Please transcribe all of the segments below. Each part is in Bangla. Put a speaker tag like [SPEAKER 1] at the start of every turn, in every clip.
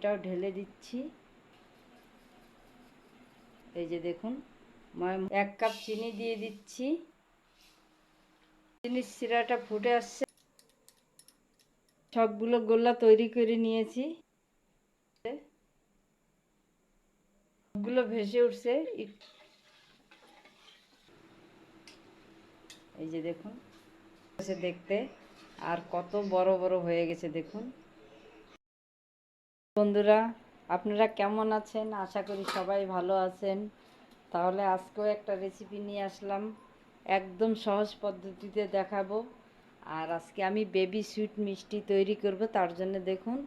[SPEAKER 1] এটাও ঢেলে দিচ্ছি। এই যে দেখুন, 1 কাপ চিনি দিয়ে দিচ্ছি। চিনির শিরাটা ফুটে আসছে, সবগুলো গোল্লা তৈরি করে নিয়েছি, সবগুলো ভেসে উঠছে। এই যে দেখুন দেখতে, আর কত বড় বড় হয়ে গেছে দেখুন। বন্ধুরা, আপনারা কেমন আছেন? আশা করি সবাই ভালো আছেন। তাহলে আজকেও একটা রেসিপি নিয়ে আসলাম, একদম সহজ পদ্ধতিতে দেখাবো। আর আজকে আমি বেবি সুইট মিষ্টি তৈরি করব। তার জন্য দেখুন,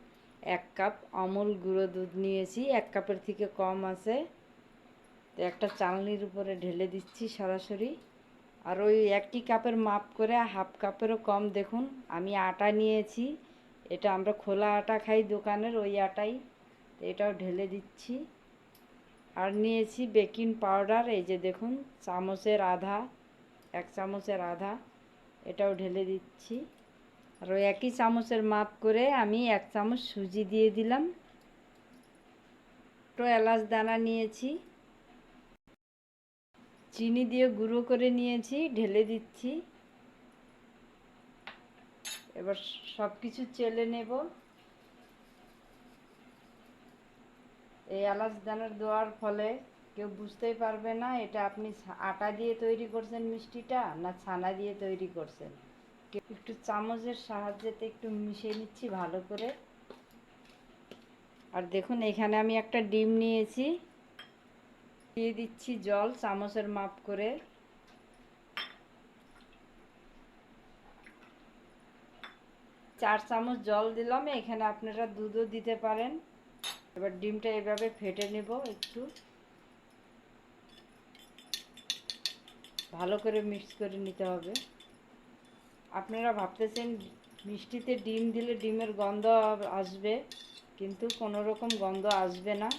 [SPEAKER 1] 1 কাপ আমুল গুঁড়ো দুধ নিয়েছি, 1 কাপের থেকে কম আছে। তো একটা চালনির উপরে ঢেলে দিচ্ছি সরাসরি। আর ওই 1 কাপের মাপ করে 1/2 কাপেরও কম দেখুন আমি আটা নিয়েছি। এটা আমরা খোলা আটা খাই দোকানের, ওই আটাই। তো এটাও ঢেলে দিচ্ছি। আর নিয়েছি বেকিং পাউডার, এই যে দেখুন, চামচের আধা, 1 চামচের আধা, এটাও ঢেলে দিচ্ছি। আর ওই একই চামচের মাপ করে আমি 1 চামচ সুজি দিয়ে দিলাম। তো এলাচ দানা নিয়েছি, চিনি দিয়ে গুঁড়ো করে নিয়েছি, ঢেলে দিচ্ছি। এবার সব কিছু চেলে নেব। এই এলাচ দানা দেওয়ার ফলে কেউ বুঝতেই পারবে না এটা আপনি আটা দিয়ে তৈরি করছেন মিষ্টিটা না ছানা দিয়ে তৈরি করছেন। একটু চামচের সাহায্যে একটু মিশিয়ে নিচ্ছি ভালো করে। আর দেখুন, এখানে আমি একটা ডিম নিয়েছি, দিয়ে দিচ্ছি জল চামচের মাপ করে। 4 চামচ জল দিলাম, এখানে আপনারা দুধও দিতে পারেন। এবার ডিমটা এভাবে ফেটে নেব, একটু ভালো করে মিক্স করে নিতে হবে। আপনারা ভাবতেছেন মিষ্টিতে ডিম দিলে ডিমের গন্ধ আসবে, কিন্তু কোনো রকম গন্ধ আসবে না।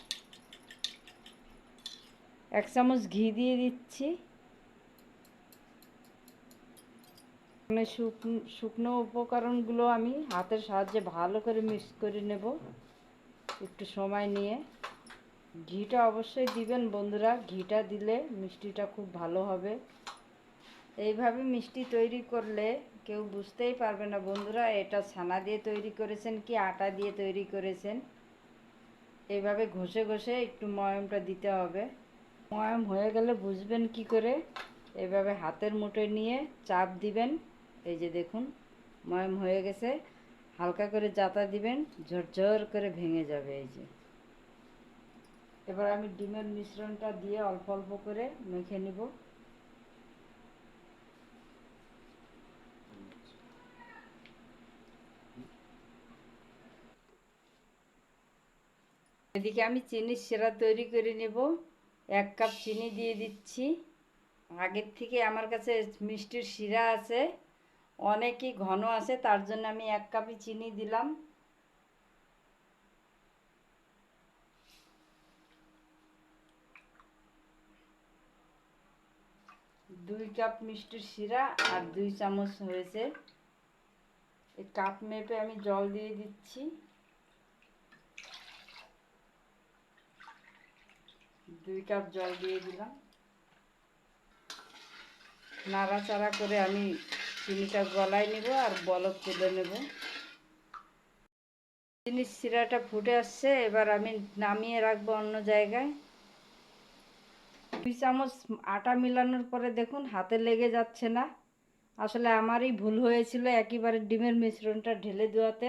[SPEAKER 1] 1 চামচ ঘি দিয়ে দিচ্ছি। শুকনো উপকরণগুলো আমি হাতের সাহায্যে ভালো করে মিক্স করে নেব একটু সময় নিয়ে। ঘিটা অবশ্যই দিবেন বন্ধুরা, ঘিটা দিলে মিষ্টিটা খুব ভালো হবে। এইভাবে মিষ্টি তৈরি করলে কেউ বুঝতেই পারবে না বন্ধুরা এটা ছানা দিয়ে তৈরি করেছেন কি আটা দিয়ে তৈরি করেছেন। এইভাবে ঘষে ঘষে একটু ময়ামটা দিতে হবে। ময়াম হয়ে গেলে বুঝবেন কি করে? এইভাবে হাতের মুঠোয় নিয়ে চাপ দিবেন। এই যে দেখুন, ময়াম হয়ে গেছে। হালকা করে জাতা দিবেন, ঝরঝর করে ভেঙে যাবে। এই যে এবার আমি ডিমের মিশ্রণটা দিয়ে অল্প অল্প করে মেখে নিব। এদিকে আমি চিনির শিরা তৈরি করে নেব। 1 কাপ চিনি দিয়ে দিচ্ছি। আগের থেকে আমার কাছে মিষ্টির শিরা আছে, অনেকই ঘন আছে, তার জন্য আমি 1 কাপই চিনি দিলাম। দুই কাপ মিষ্টির শিরা আর 2 চামচ হয়েছে। এই কাপ মেপে আমি জল দিয়ে দিচ্ছি। 2 কাপ জল দিয়ে দিলাম। নাড়াচাড়া করে আমি চিনিটা গলায় নেব আর বলক তুলে নেব। চিনির শিরাটা ফুটে আসছে, এবার আমি নামিয়ে রাখবো অন্য জায়গায়। 2 চামচ আটা মিলানোর পরে দেখুন হাতে লেগে যাচ্ছে না। আসলে আমারই ভুল হয়েছিল, একেবারে ডিমের মিশ্রণটা ঢেলে দেওয়াতে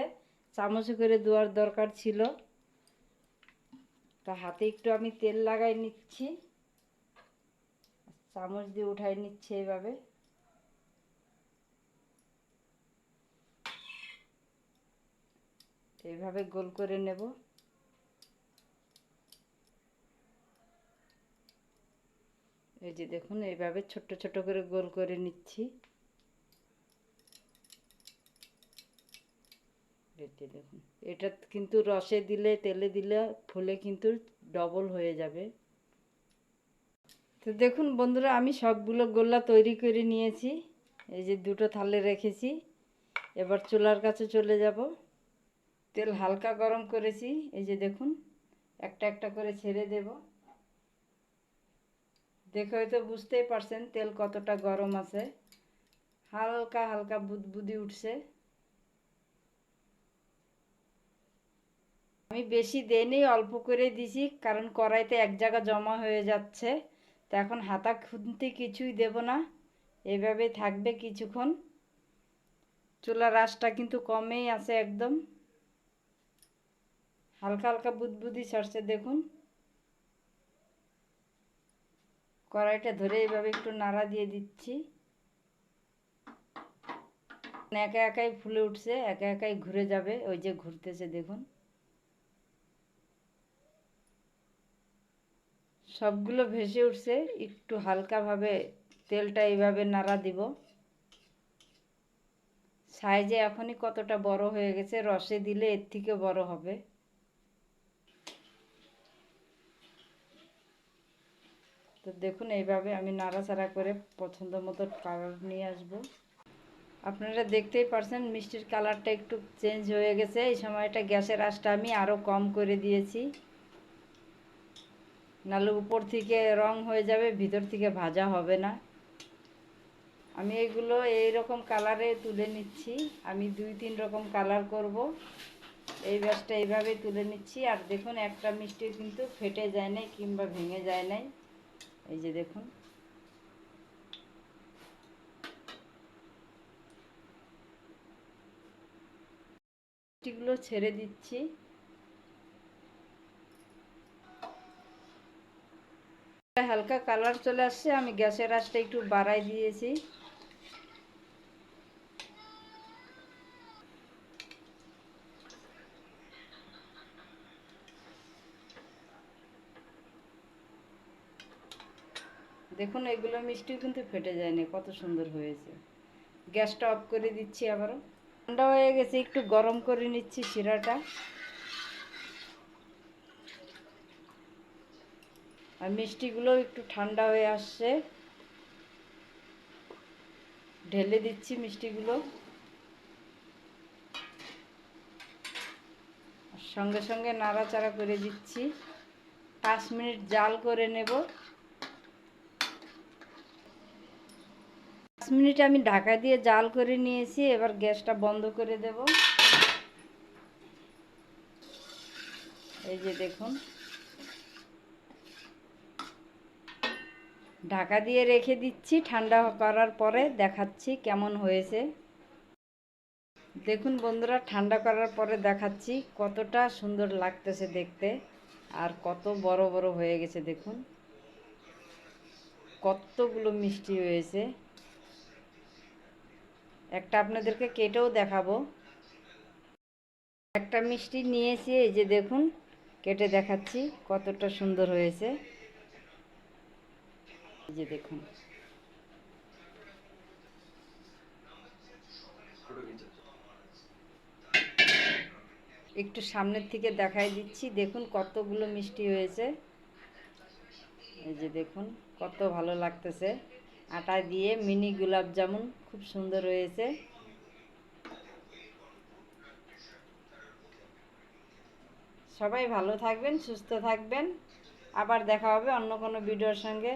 [SPEAKER 1] চামচে করে দেওয়ার দরকার ছিল। তা হাতে একটু আমি তেল লাগাই নিচ্ছি, চামচ দিয়ে উঠাই নিচ্ছি এইভাবে। এইভাবে গোল করে নেব। এই যে দেখুন, এইভাবে ছোট ছোট করে গোল করে নিচ্ছি। দেখুন, এটা কিন্তু রসে দিলে তেলে দিলে ফুলে কিন্তু ডবল হয়ে যাবে। তো দেখুন বন্ধুরা, আমি সবগুলো গোল্লা তৈরি করে নিয়েছি। এই যে দুটো থালে রেখেছি। এবার চুলার কাছে চলে যাব। তেল হালকা গরম করেছি, এই যে দেখুন একটা একটা করে ছেড়ে দেব। দেখে হয়তো বুঝতেই পারছেন তেল কতটা গরম আছে, হালকা হালকা বুদবুদি উঠছে। আমি বেশি দেইনি, অল্প করে দিছি, কারণ কড়াইতে এক জায়গা জমা হয়ে যাচ্ছে। তো এখন হাতা খুন্তি কিছুই দেব না, এভাবেই থাকবে কিছুক্ষণ। চুলার আঁচটা কিন্তু কমেই আছে, একদম হালকা হালকা বুদবুদি ছাড়ছে দেখুন। কড়াইটা ধরে এইভাবে একটু নাড়া দিয়ে দিচ্ছি। একা একাই ফুলে উঠছে, একা একাই ঘুরে যাবে, ওই যে ঘুরতেছে দেখুন। সবগুলো ভেসে উঠছে, একটু হালকাভাবে তেলটা এইভাবে নাড়া দিব। সাইজে এখনই কতটা বড় হয়ে গেছে, রসে দিলে এর থেকে বড় হবে। তো দেখুন এইভাবে আমি নাড়াচাড়া করে পছন্দ মতো কালার নিয়ে আসব। আপনারা দেখতেই পারছেন মিষ্টির কালারটা একটু চেঞ্জ হয়ে গেছে। এই সময়টা গ্যাসের আঁচটা আমি আরও কম করে দিয়েছি, নাহলে উপর থেকে রং হয়ে যাবে, ভিতর থেকে ভাজা হবে না। আমি এগুলো এইরকম কালারে তুলে নিচ্ছি, আমি 2-3 রকম কালার করব। এই ব্যাসটা এইভাবে তুলে নিচ্ছি। আর দেখুন একটা মিষ্টি কিন্তু ফেটে যায় নাই কিংবা ভেঙে যায় নাই, এই যে দেখুন। মিষ্টিগুলো ছেড়ে দিচ্ছি। হালকা কালার চলে আসছে, আমি গ্যাসের আঁচটা একটু বাড়াই দিয়েছি। দেখুন এগুলো মিষ্টিও কিন্তু ফেটে যায়নি, কত সুন্দর হয়েছে। গ্যাসটা অফ করে দিচ্ছি আবারও। ঠান্ডা হয়ে গেছে, একটু গরম করে নিচ্ছি শিরাটা। আর মিষ্টিগুলো একটু ঠান্ডা হয়ে আসছে, ঢেলে দিচ্ছি মিষ্টিগুলো। সঙ্গে সঙ্গে নাড়াচাড়া করে দিচ্ছি। 5 মিনিট জাল করে নেব। 5 মিনিট আমি ঢাকা দিয়ে জাল করে নিয়েছি, এবার গ্যাসটা বন্ধ করে দেব। এই যে দেখুন, ঢাকা দিয়ে রেখে দিচ্ছি, ঠান্ডা করার পরে দেখাচ্ছি কেমন হয়েছে। দেখুন বন্ধুরা, ঠান্ডা করার পরে দেখাচ্ছি কতটা সুন্দর লাগতেছে দেখতে, আর কত বড় বড় হয়ে গেছে দেখুন, কতগুলো মিষ্টি হয়েছে। একটা আপনাদেরকে কেটেও দেখাবো। একটা মিষ্টি নিয়েছি, এই যে দেখুন, কেটে দেখাচ্ছি কতটা সুন্দর হয়েছে। এই যে দেখুন, একটু সামনের থেকে দেখাই দিচ্ছি, দেখুন কতগুলো মিষ্টি হয়েছে। এই যে দেখুন কত ভালো লাগতেছে, আটা দিয়ে মিনি গোলাপ জামুন, খুব সুন্দর হয়েছে। সবাই ভালো থাকবেন, সুস্থ থাকবেন। আবার দেখা হবে অন্য কোনো ভিডিওর সঙ্গে।